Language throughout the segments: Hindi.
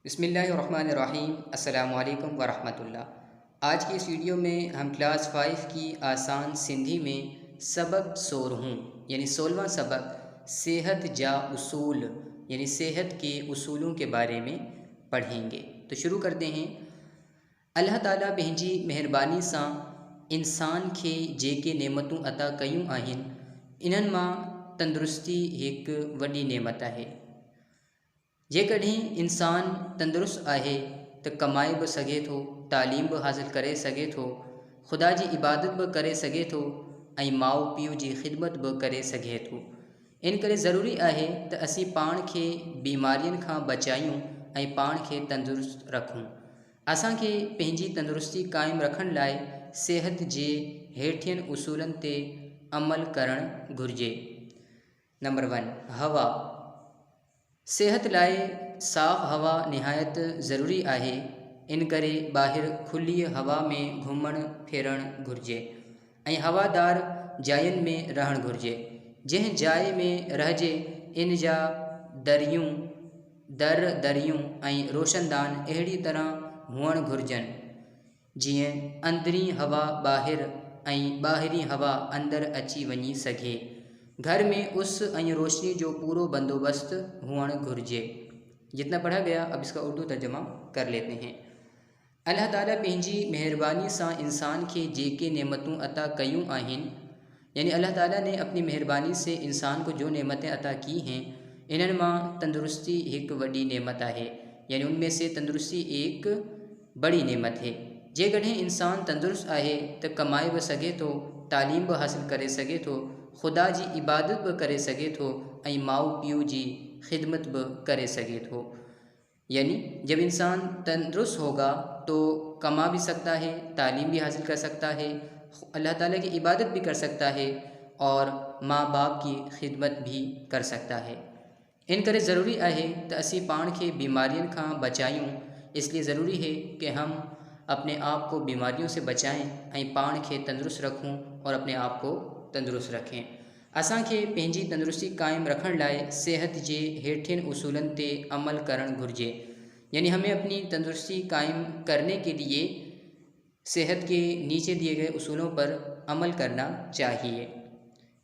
बिस्मिल्लाहिर्रहमानिर्रहीम। अस्सलामु अलैकुम वरहमतुल्लाह। आज की इस वीडियो में हम क्लास 5 की आसान सिंधी में सबक 16 यानी 16वां सबक सेहत जा उसूल यानी सेहत के उसूलों के बारे में पढ़ेंगे। तो शुरू करते हैं। अल्लाह ताला पंहिंजी मेहरबानी सां इंसान खे जेके नेमतूं अता कयूं आहिनि, इन्हनि मां तंदुरुस्ती हिकु वॾी नेमत आहे। जेकॾहिं इंसान तंदुरुस्त आहे त कमाए बि सघे थो, तालीम बि हासिल करे सघे थो, ख़ुदा जी इबादत बि करे सघे थो ऐं माउ पीउ जी ख़िदमत बि करे सघे थो। इन करे ज़रूरी आहे त असीं पाण खे बीमारियुनि खां बचायूं ऐं पाण खे तंदुरुस्त रखूं। असांखे पंहिंजी तंदुरुस्ती क़ाइमु रखण लाइ सिहत जे हेठियनि उसूलनि ते अमल करणु घुरिजे। नंबर 1, हवा। सेहत लाइ साफ़ हवा निहायत ज़रूरी आहे। इन करे ॿाहिरि खुली हवा में घुमणु फिरणु घुरिजे ऐं हवादार जायुनि में रहणु घुरिजे। जंहिं जाइ में रहिजे इन जा दरियूं ऐं रोशनदान अहिड़ी तरह हुअणु घुरिजनि जीअं अंदरी हवा ॿाहिरि ऐं ॿाहिरी हवा अंदरि अची वञी सघे। घर में उस ऐं रोशनी जो पूरो बंदोबस्त हुअणु घुरिजे। जितना पढ़ा गया अब इसका उर्दू तर्जुमा कर लेते हैं। अल्लाह ताला पंहिंजी मेहरबानी सां इंसान खे जेके नेमतूं अता कयूं आहिनि, यानी अल्लाह ताला ने अपनी मेहरबानी से इंसान को जो नेमतें अता की हैं, इन्हनि मां तंदुरुस्ती हिकु वॾी नेमत आहे। यानी उनमें से तंदुरुस्ती एक बड़ी नेमत है। जेकॾहिं इंसान तंदुरुस्त आहे त कमाए बि सघे थो, तालीम बि हासिल करे सघे थो, ख़ुदा जी इबादत बि करे सघे थो ऐं माउ पीउ जी खिदमत भी करे सके थो। यानी जब इंसान तंदुरुस्त होगा तो कमा भी सकता है, तालीम भी हासिल कर सकता है, अल्लाह ताला की इबादत भी कर सकता है और माँ बाप की खिदमत भी कर सकता है। इन करे ज़रूरी आहे त असी पाण खे बीमारियों खां बचायूं। इसलिए ज़रूरी है कि हम अपने आप को बीमारियों से बचाएं ऐं पाण खे तंदुरुस्त रखूं और अपने आप को तंदुरुस्त रखें। असांखे पंहिंजी तंदुरुस्ती क़ाइमु रखण लाइ सेहत जे हेठियनि उसूलनि ते अमल करणु घुरिजे। यानी हमें अपनी तंदुरुस्ती कायम करने के लिए सेहत के नीचे दिए गए उसूलों पर अमल करना चाहिए।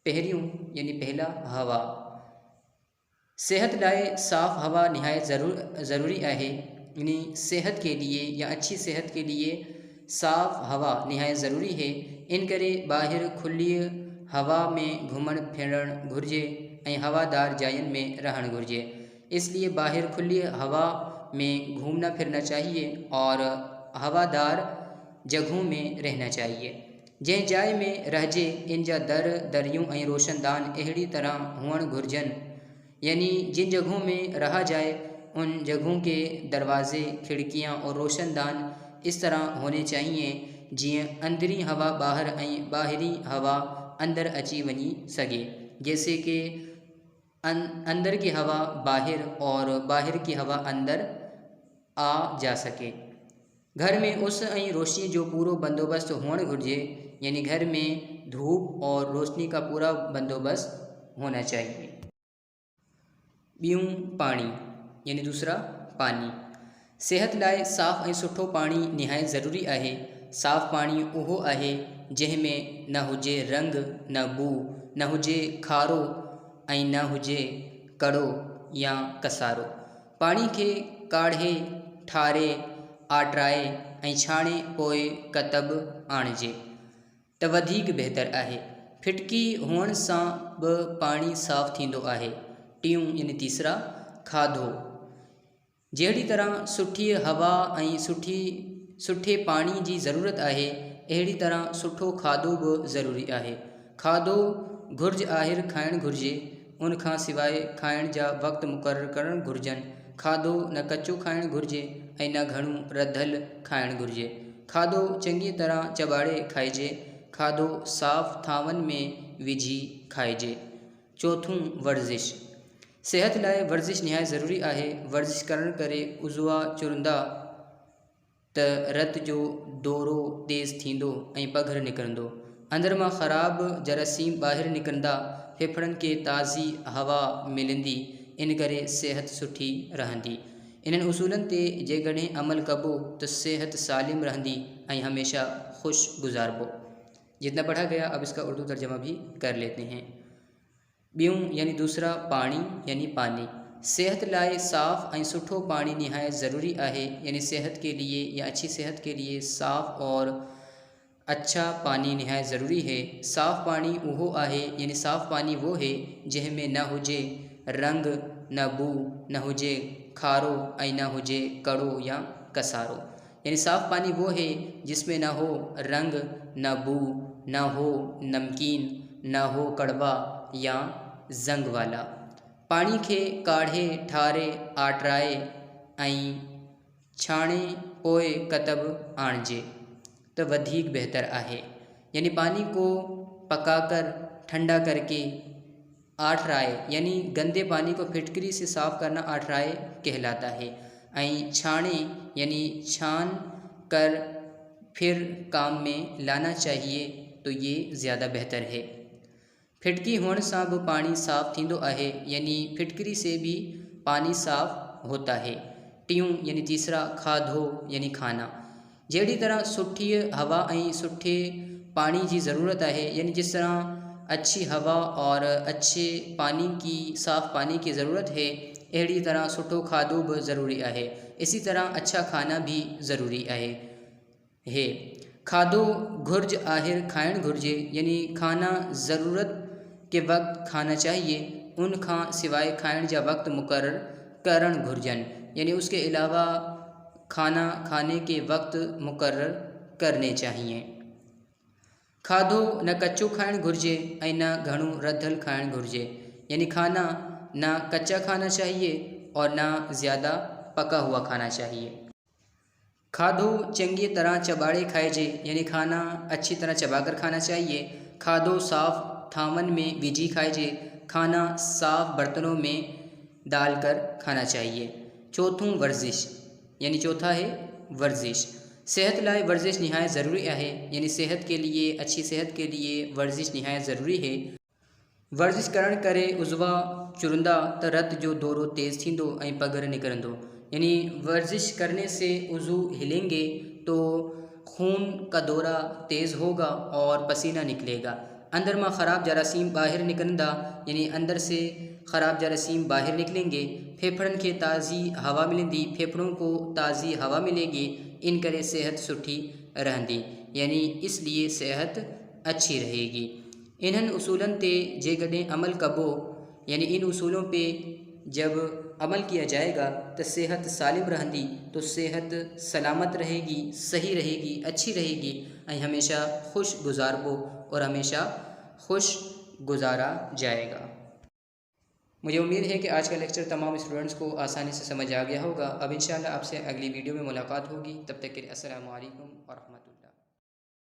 पहिरियों यानी पहला, हवा। सेहत लाइ साफ़ हवा निहायत ज़रूरी आहे। यानी सेहत के लिए या अच्छी सेहत के लिए साफ़ हवा निहायत ज़रूरी है। इन करे ॿाहिरि खुली हवा में घुमणु फिरणु घुरिजे ऐं हवादार जायुनि में रहणु घुरिजे। इसलिए बाहर खुली हवा में घूमना फिरना चाहिए और हवादार जगहों में रहना चाहिए। जंहिं जाइ में रहिजे इन जा दरियूं ऐं रोशनदान अहिड़ी तरह हुअणु घुरिजनि। यानी जिन जगहों में रहा जाए उन जगहों के दरवाज़े, खिड़कियाँ और रोशनदान इस तरह होने चाहिए जिएं अंदरी हवा ॿाहिरि ऐं ॿाहिरी हवा अंदर अची वञी सके। जैसे कि अंदर की हवा बाहर और बाहर की हवा अंदर आ जा सके। घर में उस ऐं रोशनी जो पूरो बंदोबस्त हुअणु घुरिजे। यानी घर में धूप और रोशनी का पूरा बंदोबस्त होना चाहिए। ॿियूं, पानी यानी दूसरा, पानी। सेहत लाइ साफ़ ऐं सुठो पानी निहायत ज़रूरी आहे। साफ़ पानी उहो आहे जंहिंमें न हुजे रंग, न बू, न हुजे खारो ऐं न हुजे कड़ो या कसारो। पाणी खे काढ़े, ठारे, आटराए ऐं छाणे पोइ कतब आणिजे त वधीक बहितर आहे। फिटकी हुअण सां बि पाणी साफ़ थींदो आहे। टियों यानी तीसरा, खाधो। जहिड़ी तरह सुठी हवा ऐं सुठे पाणी जी ज़रूरत आहे, अहिड़ी तरह सुठो खाधो बि ज़रूरी आहे। खाधो घुर्ज आहिर खाइणु घुरिजे, उन खां सवाइ खाइण जा वक़्त मुक़ररु करणु घुरिजनि। खाधो न कचो खाइणु घुरिजे ऐं न घणो रधियलु खाइणु घुरिजे। खाधो चङी तरह चॿाड़े खाइजे। खाधो साफ़ थांवनि में विझी खाइजे। चौथों, वर्जिश। सेहत लाइ वर्जिश निहायत ज़रूरी आहे। वर्जिश करण करे उज़वा चुरंदा त रत जो दौरो तेज़ थींदो ऐं पघर निकिरंदो। अंदर मां ख़राब जरासीम ॿाहिरि निकिरंदा। फेफड़नि खे ताज़ी हवा मिलंदी। इन करे सेहत सुठी रहंदी। इन्हनि उसूलनि ते जेकॾहिं अमल कबो तो सेहत सालिम रहंदी ऐं हमेशा खुश गुजारबो। जितना पढ़ा गया अब इसका उर्दू तर्जमा भी कर लेते हैं। ॿियूं यानी दूसरा पाणी यानी पानी। सेहत लाइ साफ़ ऐं सुठो पानी निहायत ज़रूरी आहे। यानी सेहत के लिए या अच्छी सेहत के लिए साफ़ और अच्छा पानी निहायत ज़रूरी है। साफ़ पानी उहो आहे यानी साफ़ पानी वो है जंहिंमें न हुजे रंग, न बू, न हुजे खारो ऐं न हुजे कड़ो या कसारो। यानी साफ़ पानी वो है जिसमें न हो रंग, न बू, न हो नमकीन, न हो कड़वा या ज़ंग वाला। पाणी खे काढ़े ठारे आटराए ऐं छाणे पोइ कतब आणिजे तो वधीक बेहतर आहे। यानी पानी को पकाकर ठंडा करके आठराए यानी गंदे पानी को फिटकरी से साफ़ करना आठराए कहलाता है। ऐं छाणे यानी छान कर फिर काम में लाना चाहिए तो ये ज़्यादा बेहतर है। फिटकी हुअण सां बि पानी साफ़ थींदो आहे। यानी फिटकरी से भी पानी साफ़ होता है। टियों यानी तीसरा खाधो यानी खाना। जहिड़ी तरह सुठी हवा ऐं सुठे पानी की ज़रूरत है यानी जिस तरह अच्छी हवा और अच्छे पानी की साफ़ पानी की ज़रूरत है अहिड़ी तरह सुठो खाधो भी ज़रूरी है। इसी तरह अच्छा खाना भी ज़रूरी है। खाधो घुर्ज आहिर खाइण घुर्जे यानी खाना ज़रूरत के वक्त खाना चाहिए। उन खां सिवाय खाइण जा वक्त मुकर्रर करण घुर्जन यानी उसके अलावा खाना खाने के वक्त मुकर्रर करने चाहिए। खाधो न कच्चो खाइण घुर्जे ऐं न घणो रधियल खाइण घुर्जे। यानी खाना ना कच्चा खाना चाहिए और ना ज़्यादा पका हुआ खाना चाहिए। खाधो चंगी तरह चबाड़े खाइजे यानी खाना अच्छी तरह चबाकर खाना चाहिए। खाधो साफ़ थामन में विझी खाइजे। खाना साफ़ बर्तनों में डालकर खाना चाहिए। चौथों वर्जिश यानी चौथा है वर्जिश। सेहत लाइ वर्जिश निहायत ज़रूरी है। यानी सेहत के लिए अच्छी सेहत के लिए वर्जिश निहायत ज़रूरी है। वर्जिश करण करे उज़वा चुरंदा त रत जो दौरो तेज़ थींदो ऐं पगर निकरंदो। यानी वर्जिश करने से उज़ू हिलेंगे तो खून का दौरा तेज़ होगा और पसीना निकलेगा। अंदर में ख़राब जरासीम बाहर निकलंदा यानी अंदर से ख़राब जरासीम बाहर निकलेंगे। फेफड़न के ताज़ी हवा मिलंदी, फेफड़ों को ताज़ी हवा मिलेगी। इन करे सेहत सुठी रहंदी यानी इसलिए सेहत अच्छी रहेगी। इन्हनि उसूलन ते जेकॾहिं अमल कबो यानी इन उसूलों पे जब अमल किया जाएगा तो सेहत सालिम रहंदी, तो सेहत सलामत रहेगी, सही रहेगी, अच्छी रहेगी और हमेशा खुश गुजारबो और हमेशा खुश गुजारा जाएगा। मुझे उम्मीद है कि आज का लेक्चर तमाम स्टूडेंट्स को आसानी से समझ आ गया होगा। अब इंशाल्लाह आपसे अगली वीडियो में मुलाकात होगी। तब तक के लिए अस्सलामु अलैकुम व रहमतुल्लाह।